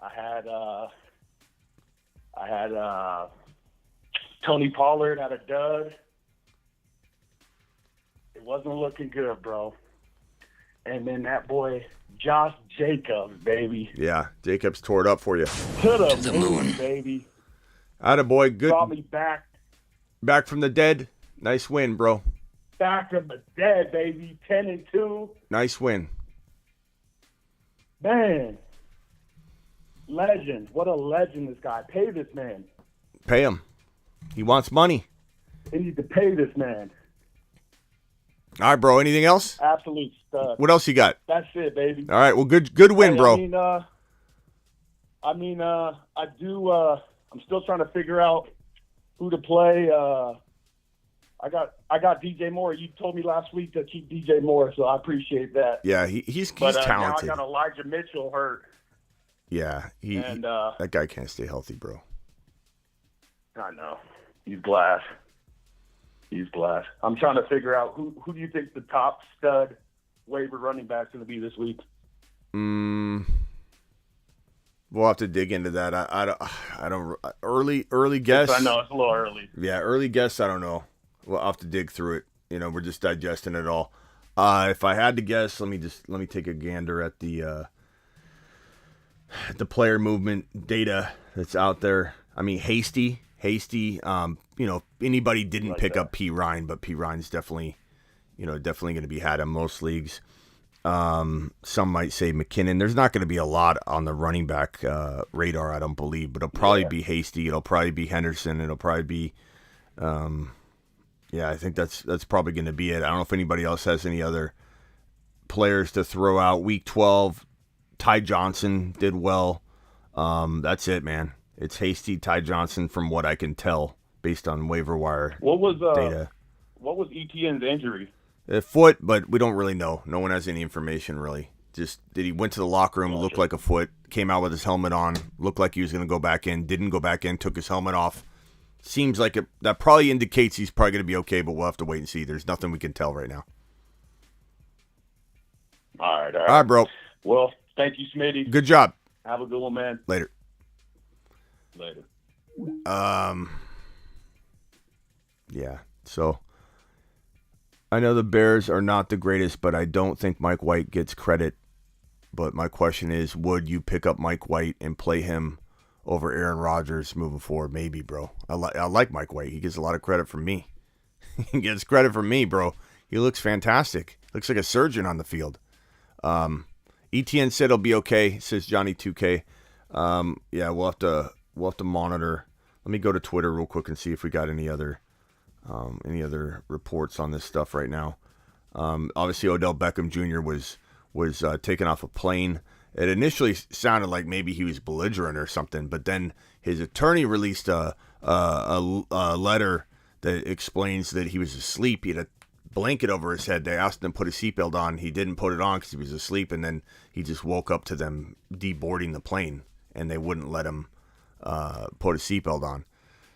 I had Tony Pollard had a dud. It wasn't looking good, bro. And then that boy, Josh Jacobs, baby. Yeah, Jacobs tore it up for you. Put up the moon, baby. Attaboy, good. Brought me back. Back from the dead. Nice win, bro. Back from the dead, baby. 10-2. Nice win. Man. Legend. What a legend, this guy. Pay this man. Pay him. He wants money. They need to pay this man. All right, bro. Anything else? Absolute stud. What else you got? That's it, baby. All right. Well, good win, bro. I'm still trying to figure out who to play. I got DJ Moore. You told me last week to keep DJ Moore, so I appreciate that. Yeah, he's talented. Now I got Elijah Mitchell hurt. Yeah, that guy can't stay healthy, bro. I know. He's glass. He's glad. I'm trying to figure out who do you think the top stud waiver running back's going to be this week? We'll have to dig into that. I don't early guess. I know it's a little early. Yeah, early guess. I don't know. We'll have to dig through it. We're just digesting it all. If I had to guess, let me take a gander at the player movement data that's out there. I mean, Hasty. Anybody didn't pick up P. Ryan, but P. Ryan's definitely going to be had in most leagues. Some might say McKinnon. There's not going to be a lot on the running back radar, I don't believe, but it'll probably be Hasty. It'll probably be Henderson. It'll probably be, I think that's probably going to be it. I don't know if anybody else has any other players to throw out. Week 12, Ty Johnson did well. That's it, man. It's Hasty, Ty Johnson, from what I can tell based on waiver wire data. What was ETN's injury? A foot, but we don't really know. No one has any information, really. Just that he went to the locker room, looked like a foot, came out with his helmet on, looked like he was going to go back in, didn't go back in, took his helmet off. Seems like that probably indicates he's probably going to be okay, but we'll have to wait and see. There's nothing we can tell right now. All right. All right, bro. Well, thank you, Smitty. Good job. Have a good one, man. Later. Yeah, so I know the Bears are not the greatest, but I don't think Mike White gets credit. But my question is, would you pick up Mike White and play him over Aaron Rodgers moving forward? Maybe, bro. I like Mike White. He gets a lot of credit from me. He gets credit from me, bro. He looks fantastic. Looks like a surgeon on the field. ETN said he'll be okay, says Johnny 2K. We'll have to monitor. Let me go to Twitter real quick and see if we got any other reports on this stuff right now. Obviously, Odell Beckham Jr. was taken off a plane. It initially sounded like maybe he was belligerent or something, but then his attorney released a letter that explains that he was asleep. He had a blanket over his head. They asked him to put a seatbelt on. He didn't put it on because he was asleep, and then he just woke up to them deboarding the plane, and they wouldn't let him put a seatbelt on.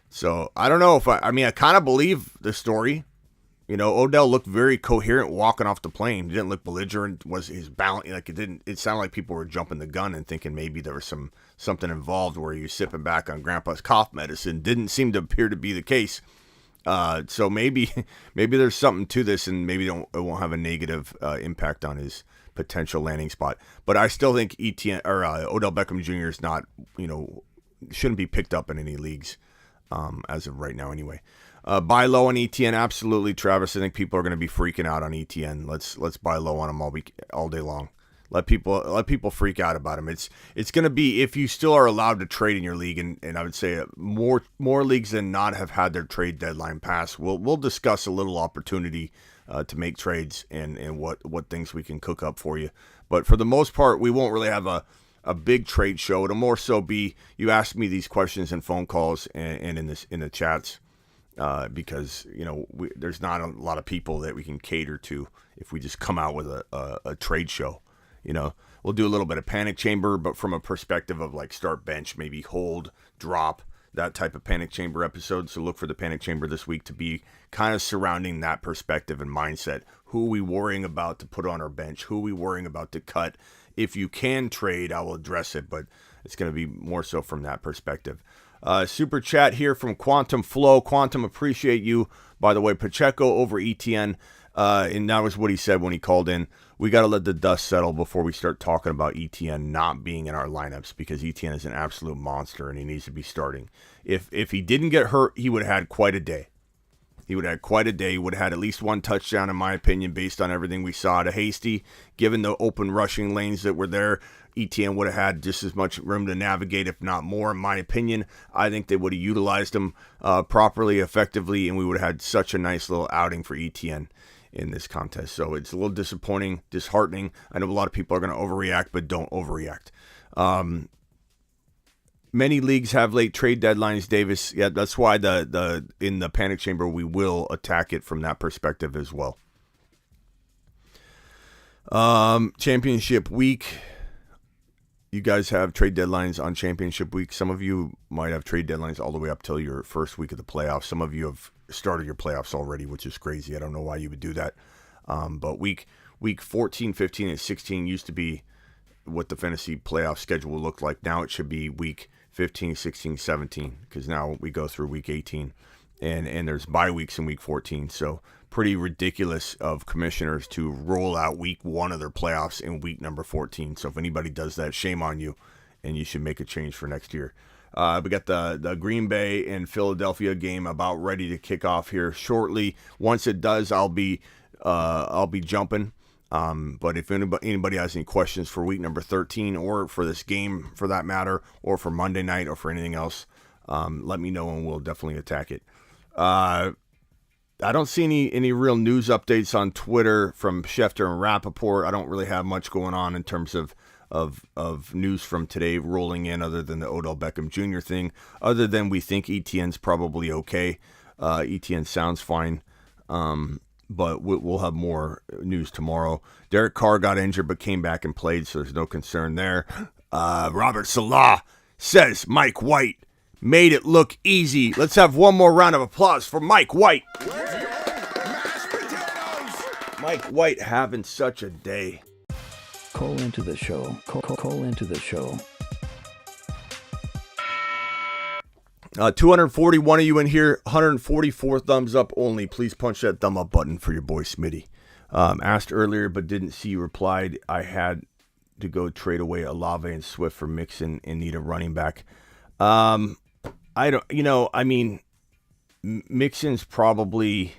So I don't know if I kind of believe the story. Odell looked very coherent walking off the plane. He didn't look belligerent. Was his balance like it didn't? It sounded like people were jumping the gun and thinking maybe there was something involved where he was sipping back on Grandpa's cough medicine. Didn't seem to appear to be the case. So maybe there's something to this, and maybe it won't have a negative impact on his potential landing spot. But I still think Odell Beckham Jr. is not, shouldn't be picked up in any leagues as of right now anyway. Buy low on ETN, absolutely, Travis. I think people are going to be freaking out on ETN. Let's buy low on him all day long. Let people freak out about him. It's going to be, if you still are allowed to trade in your league, and I would say more leagues than not have had their trade deadline pass. We'll discuss a little opportunity to make trades and what things we can cook up for you. But for the most part, we won't really have a big trade show. It'll more so be, you ask me these questions in phone calls and in the chats. Because there's not a lot of people that we can cater to if we just come out with a trade show. We'll do a little bit of panic chamber, but from a perspective of like start bench, maybe hold, drop, that type of panic chamber episode. So look for the panic chamber this week to be kind of surrounding that perspective and mindset. Who are we worrying about to put on our bench? Who are we worrying about to cut? If you can trade, I will address it, but it's going to be more so from that perspective. Super chat here from Quantum Flow. Quantum, appreciate you. By the way, Pacheco over ETN, and that was what he said when he called in. We got to let the dust settle before we start talking about ETN not being in our lineups, because ETN is an absolute monster and he needs to be starting. If he didn't get hurt, he would have had quite a day. He would have had quite a day. He would have had at least one touchdown, in my opinion, based on everything we saw to Hasty. Given the open rushing lanes that were there, ETN would have had just as much room to navigate, if not more, in my opinion. I think they would have utilized him properly, effectively, and we would have had such a nice little outing for ETN in this contest. So it's a little disappointing, disheartening. I know a lot of people are going to overreact, but don't overreact. Many leagues have late trade deadlines, Davis. Yeah, that's why the in the panic chamber we will attack it from that perspective as well. Championship week. You guys have trade deadlines on championship week. Some of you might have trade deadlines all the way up till your first week of the playoffs. Some of you have started your playoffs already, which is crazy. I don't know why you would do that. But week 14, 15, and 16 used to be what the fantasy playoff schedule looked like. Now it should be week 15, 16, 17, because now we go through week 18, and there's bye weeks in week 14. So pretty ridiculous of commissioners to roll out week 1 of their playoffs in week number 14. So if anybody does that, shame on you, and you should make a change for next year. We got the Green Bay and Philadelphia game about ready to kick off here shortly. Once it does, I'll be jumping. But if anybody has any questions for week number 13 or for this game for that matter, or for Monday night or for anything else, let me know and we'll definitely attack it. I don't see any real news updates on Twitter from Schefter and Rappaport. I don't really have much going on in terms of news from today rolling in, other than the Odell Beckham Jr. thing, other than we think ETN's probably okay. ETN sounds fine. But we'll have more news tomorrow. Derek Carr got injured but came back and played, so there's no concern there. Robert Salah says Mike White made it look easy. Let's have one more round of applause for Mike White. Mike White having such a day. Call into the show. Call into the show. 241 of you in here, 144 thumbs up only. Please punch that thumb up button for your boy Smitty. Asked earlier but didn't see you replied. I had to go trade away Olave and Swift for Mixon and need a running back. Mixon's probably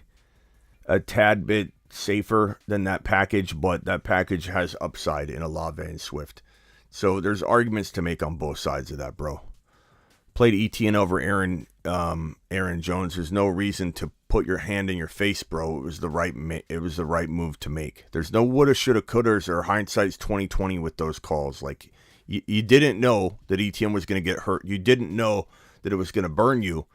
a tad bit safer than that package, but that package has upside in Olave and Swift. So there's arguments to make on both sides of that, bro. Played ETN over Aaron Jones. There's no reason to put your hand in your face, bro. It was the right move to make. There's no woulda, shoulda, couldas or hindsight's 2020 with those calls. Like you didn't know that ETN was going to get hurt. You didn't know that it was going to burn you.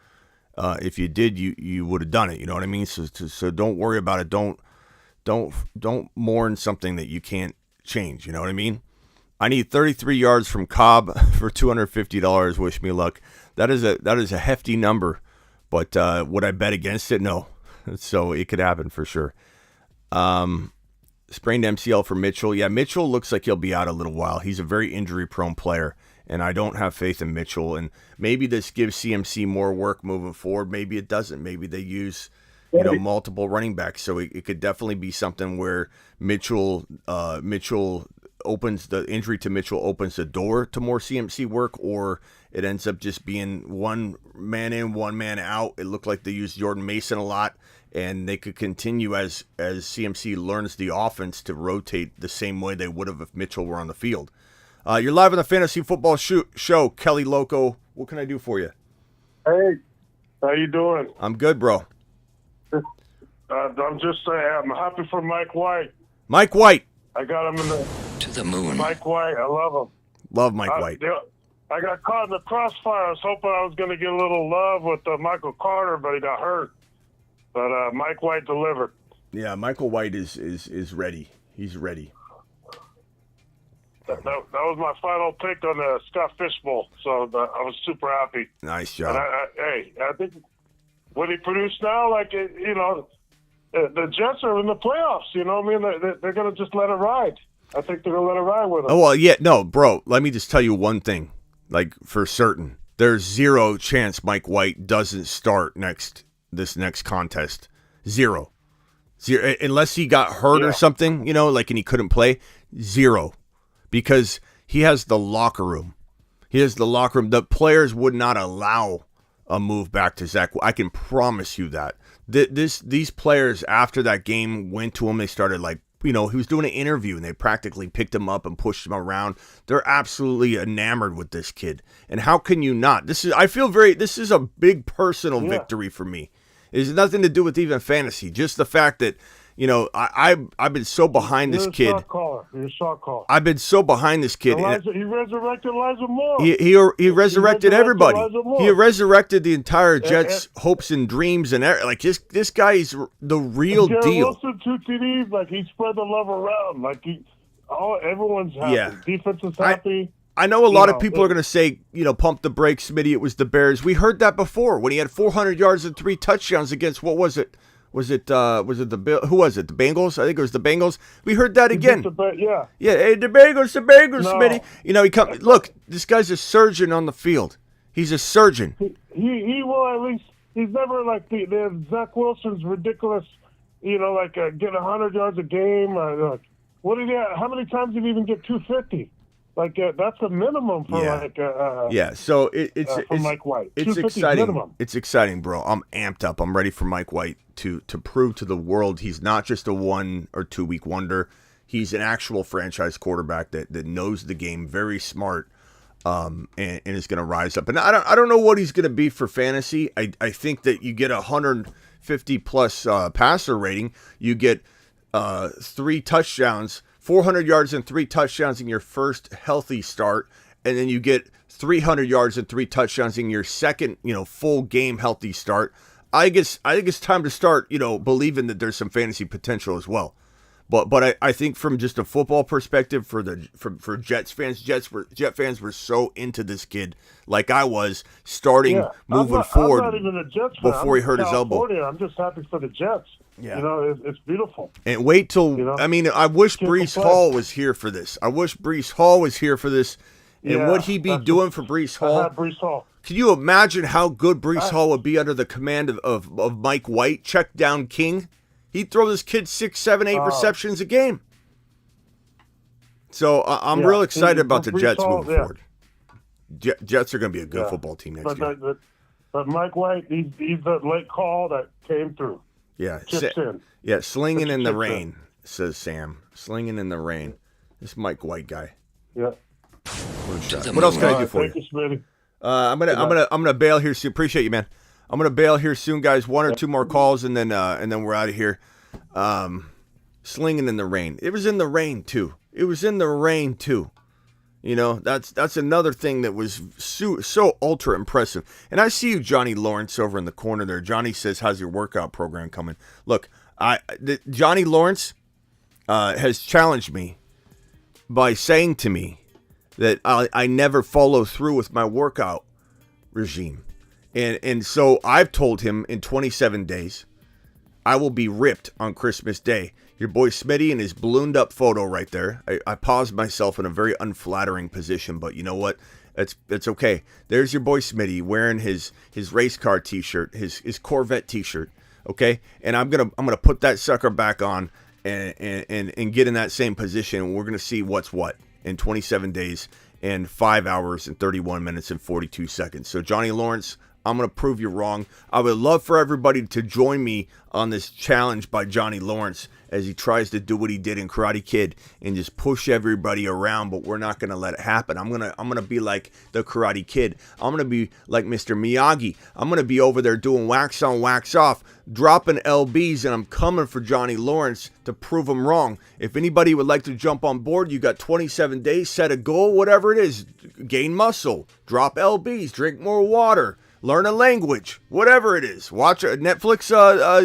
If you did, you would have done it. You know what I mean? So don't worry about it. Don't mourn something that you can't change. You know what I mean? I need 33 yards from Cobb for $250. Wish me luck. That is a hefty number, but would I bet against it? No. So it could happen for sure. Sprained MCL for Mitchell. Yeah, Mitchell looks like he'll be out a little while. He's a very injury-prone player, and I don't have faith in Mitchell. And maybe this gives CMC more work moving forward. Maybe it doesn't. Maybe they use multiple running backs. So it could definitely be something where Mitchell opens the injury to Mitchell opens the door to more CMC work, or it ends up just being one man in, one man out. It looked like they used Jordan Mason a lot, and they could continue as CMC learns the offense to rotate the same way they would have if Mitchell were on the field. You're live on the Fantasy Football Show, Kelly Loco. What can I do for you? Hey, how you doing? I'm good, bro. I'm just saying, I'm happy for Mike White. Mike White. I got him to the moon. Mike White, I love him. Love Mike White. I got caught in the crossfire. I was hoping I was going to get a little love with Michael Carter, but he got hurt. But Mike White delivered. Yeah, Michael White is ready. He's ready. That was my final pick on the Scott Fishbowl, so I was super happy. Nice job. And I think what he produced now, the Jets are in the playoffs. You know what I mean? They're going to just let it ride. I think they're going to let it ride with him. Oh, well, yeah. No, bro, let me just tell you one thing, like for certain. There's zero chance Mike White doesn't start this next contest. Zero. Unless he got hurt or something, and he couldn't play. Zero. Because he has the locker room. The players would not allow a move back to Zach. I can promise you that. These players, after that game, went to him. They started he was doing an interview, and they practically picked him up and pushed him around. They're absolutely enamored with this kid. And how can you not? This is a big personal victory for me. It has nothing to do with even fantasy. Just the fact that, I've been so behind this kid. You're a shot caller. I've been so behind this kid. He resurrected Elijah Moore. He resurrected everybody. He resurrected the enther Jets' hopes and dreams, and this guy is the real deal. Wilson, 2 TDs, he spread the love around. Everyone's happy. Yeah. Defense is happy. I know a lot of people are going to say, pump the brakes, Smitty. It was the Bears. We heard that before when he had 400 yards and 3 touchdowns against, what was it? Was it who was it? The Bengals? I think it was the Bengals. We heard that again. Yeah. Yeah, hey, the Bengals, No. Smitty. Look, this guy's a surgeon on the field. He's a surgeon. He will at least. He's never like the Zach Wilson's ridiculous. Getting 100 yards a game. What did he? How many times did he even get 250? That's a minimum for So it's Mike White. It's exciting. Minimum. It's exciting, bro. I'm amped up. I'm ready for Mike White to prove to the world he's not just a 1 or 2 week wonder. He's an actual franchise quarterback that knows the game, very smart, and is going to rise up. And I don't know what he's going to be for fantasy. I think that you get 150 plus passer rating. You get 3 touchdowns. 400 yards and 3 touchdowns in your first healthy start, and then you get 300 yards and 3 touchdowns in your second, full game healthy start. I think it's time to start, believing that there's some fantasy potential as well. But I think from just a football perspective, for Jet fans were so into this kid, like I was, moving forward. I'm not even a Jets fan. Before he hurt his elbow. I'm just happy for the Jets. Yeah. It's beautiful. And wait till I wish Breece Hall was here for this. And would he be doing for Breece Hall? Breece Hall. Can you imagine how good Breece Hall would be under the command of Mike White, check down king? He'd throw this kid 6, 7, 8 receptions a game. So I'm real excited about the Jets moving forward. Jets are going to be a good football team next year. But Mike White, he's the late call that came through. Yeah, Chips in. Yeah, slinging in the rain, says Sam. Slinging in the rain. This Mike White guy. Yeah. What else can I do for you? Thank you, Smitty. I'm gonna bail here soon. Appreciate you, man. I'm gonna bail here soon, guys. 1 or 2 more calls, and then we're out of here. Slinging in the rain. It was in the rain too. That's another thing that was so ultra impressive. And I see you, Johnny Lawrence, over in the corner there. Johnny says, "How's your workout program coming?" Look, Johnny Lawrence has challenged me by saying to me that I never follow through with my workout regime. And so I've told him in 27 days, I will be ripped on Christmas Day. Your boy Smitty and his ballooned up photo right there. I paused myself in a very unflattering position, but you know what? It's okay. There's your boy Smitty wearing his race car t-shirt, his Corvette t-shirt. Okay? And I'm gonna put that sucker back on and get in that same position. We're gonna see what's what in 27 days and 5 hours and 31 minutes and 42 seconds. So Johnny Lawrence, I'm going to prove you wrong. I would love for everybody to join me on this challenge by Johnny Lawrence as he tries to do what he did in Karate Kid and just push everybody around, but we're not going to let it happen. I'm going to be like the Karate Kid. I'm going to be like Mr. Miyagi. I'm going to be over there doing wax on, wax off, dropping LBs, and I'm coming for Johnny Lawrence to prove him wrong. If anybody would like to jump on board, you got 27 days, set a goal, whatever it is. Gain muscle, drop LBs, drink more water, learn a language, whatever it is. Watch Netflix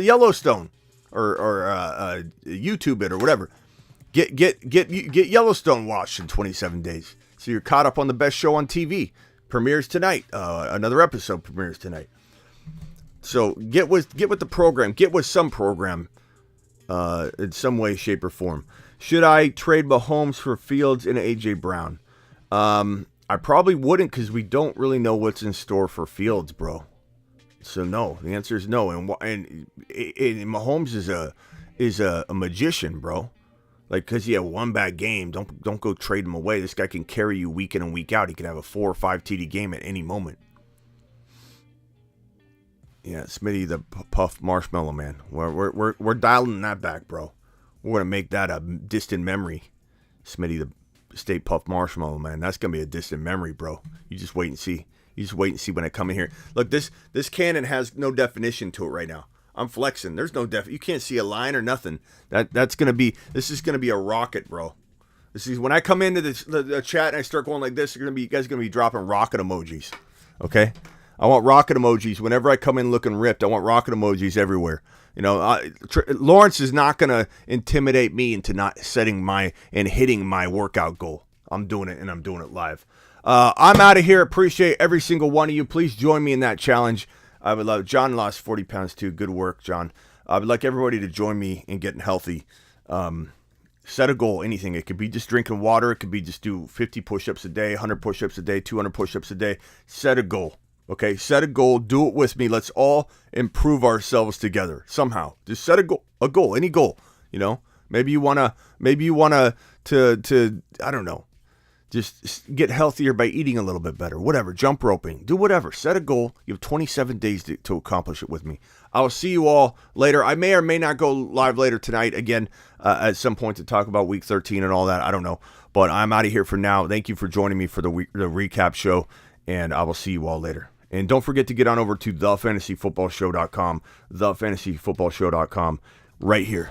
Yellowstone or YouTube it or whatever. Get Yellowstone watched in 27 days. So you're caught up on the best show on TV. Premieres tonight. Another episode premieres tonight. So get with the program. Get with some program in some way, shape, or form. Should I trade Mahomes for Fields and A.J. Brown? I probably wouldn't because we don't really know what's in store for Fields, bro. So no, the answer is no. And Mahomes is a magician, bro. Like, because he had one bad game, don't go trade him away. This guy can carry you week in and week out. He can have a 4 or 5 TD game at any moment. Yeah, Smitty the Puff Marshmallow Man. We're dialing that back, bro. We're gonna make that a distant memory. Smitty the State Puff Marshmallow Man. That's gonna be a distant memory, bro. You just wait and see. When I come in here. Look, this cannon has no definition to it right now. I'm flexing. There's no you can't see a line or nothing. This is gonna be a rocket, bro. This is when I come into the chat and I start going like this. You guys are gonna be dropping rocket emojis. Okay, I want rocket emojis whenever I come in looking ripped. I want rocket emojis everywhere. Lawrence is not gonna intimidate me into not setting and hitting my workout goal. I'm doing it, and I'm doing it live. I'm out of here. Appreciate every single one of you. Please join me in that challenge. I would love. John lost 40 pounds too. Good work, John. I would like everybody to join me in getting healthy. Set a goal, anything. It could be just drinking water. It could be just do 50 push-ups a day, 100 push-ups a day, 200 push-ups a day. Set a goal, okay? Set a goal. Do it with me. Let's all improve ourselves together somehow. Just set a goal, any goal, you know? Maybe you want to I don't know, just get healthier by eating a little bit better. Whatever, jump roping, do whatever. Set a goal. You have 27 days to accomplish it with me. I will see you all later. I may or may not go live later tonight again at some point to talk about Week 13 and all that. I don't know. But I'm out of here for now. Thank you for joining me for the recap show, and I will see you all later. And don't forget to get on over to thefantasyfootballshow.com, thefantasyfootballshow.com, right here.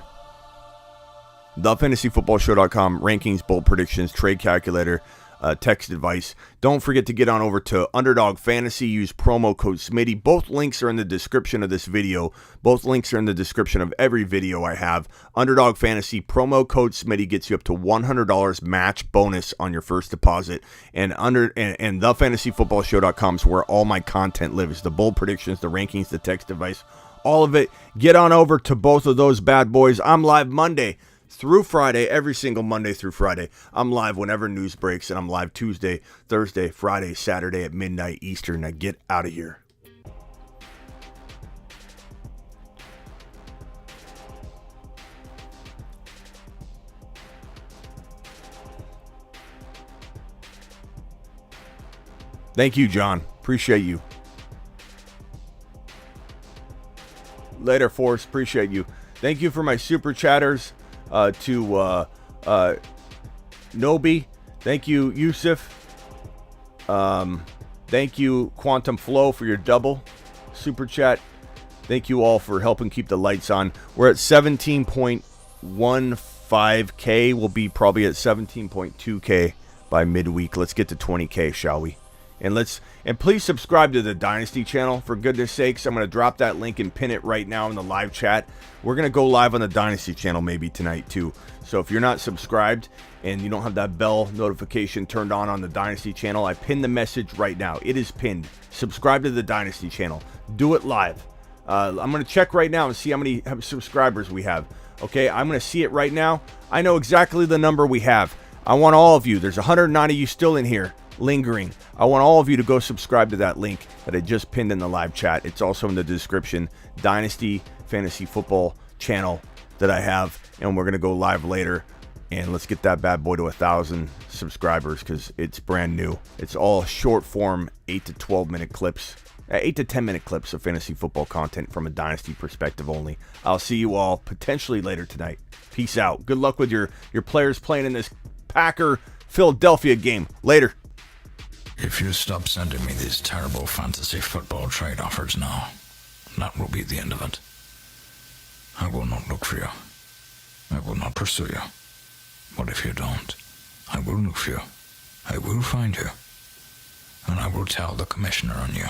TheFantasyFootballShow.com, rankings, bold predictions, trade calculator, text advice. Don't forget to get on over to Underdog Fantasy. Use promo code Smitty. Both links are in the description of this video. Both links are in the description of every video I have. Underdog Fantasy, promo code Smitty gets you up to $100 match bonus on your first deposit. And TheFantasyFootballShow.com is where all my content lives. The bold predictions, the rankings, the text advice, all of it. Get on over to both of those bad boys. I'm live Monday through Friday, every single Monday through Friday. I'm live whenever news breaks, and I'm live Tuesday, Thursday, Friday, Saturday at midnight Eastern. Now get out of here. Thank you, John. Appreciate you. Later, Forrest. Appreciate you. Thank you for my super chatters. To Nobi, thank you, Yusuf. Thank you, Quantum Flow, for your double super chat. Thank you all for helping keep the lights on. We're at 17.15K. We'll be probably at 17.2K by midweek. Let's get to 20K, shall we? And please subscribe to the Dynasty channel, for goodness sakes. I'm going to drop that link and pin it right now in the live chat. We're going to go live on the Dynasty channel maybe tonight too. So if you're not subscribed and you don't have that bell notification turned on the Dynasty channel, I pinned the message right now. It is pinned. Subscribe to the Dynasty channel. Do it live. I'm going to check right now and see how many subscribers we have. Okay, I'm going to see it right now. I know exactly the number we have. I want all of you. There's 190 of you still in here lingering. I want all of you to go subscribe to that link that I just pinned in the live chat. It's also in the description. Dynasty Fantasy Football channel that I have, and we're going to go live later, and let's get that bad boy to 1,000 subscribers because it's brand new. It's all short form 8 to 12 minute clips, 8 to 10 minute clips of fantasy football content from a Dynasty perspective only. I'll see you all potentially later tonight. Peace out. Good luck with your players playing in this Packer Philadelphia game. Later. If you stop sending me these terrible fantasy football trade offers now, that will be the end of it. I will not look for you. I will not pursue you. But if you don't, I will look for you. I will find you. And I will tell the commissioner on you.